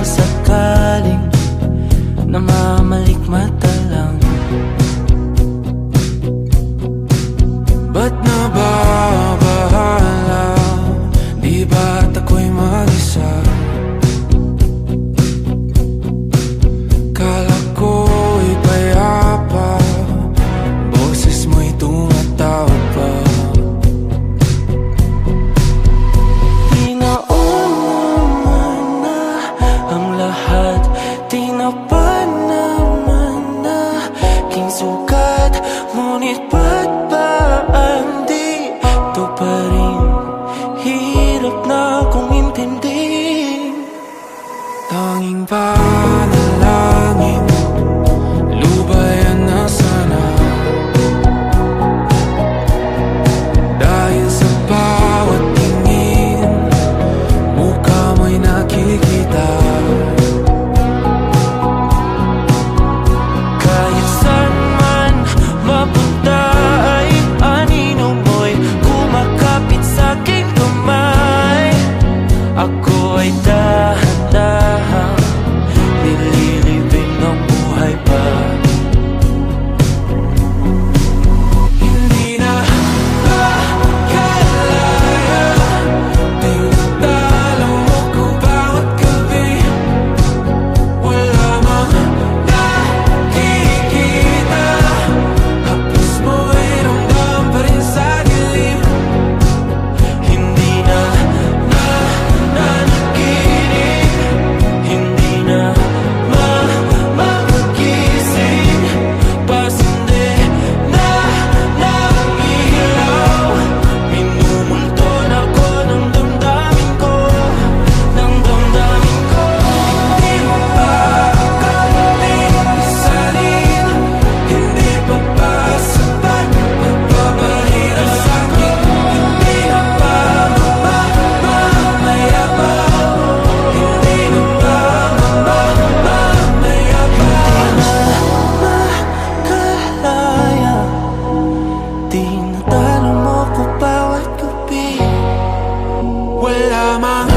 sakaling namamalikmata lang. Ba't nababahala? Di ba't ako'y mag-isa? Kala ko'y payapa, boses mo'y tumatawag pa. Tinaon naman na ang lahat, tinapan naman na king sukat. Ngunit ba't ba ang dito pa rin? Hirap na kong intindihin. Tanging panalangin, lubayan na sana. Dahil sa bawat tingin, mukha mo'y nakikita. Kahit saan man mapunta ay anino mo'y kumakapit sa'king kamay. Ako ay dahan-dahan nililibing ng buhay pa. Hindi na makalaya, tinatalo mo ko bawat gabi. Wala mang nakikita, hapos mo ay ramdam pa rin sa dilim. Hindi na nanaginip, hindi na magising. Pasindi na ng ilaw, minumulton ako ng damdamin ko, ng damdamin ko. Hindi mo pa akalaing isalin, hindi pa ba sapat magpapahirap sa'kin? Hindi na ba mamamayabang? Hindi na ba mamamayabang? Makalaya, tinatalo mo ko bawat gabi. Wala mang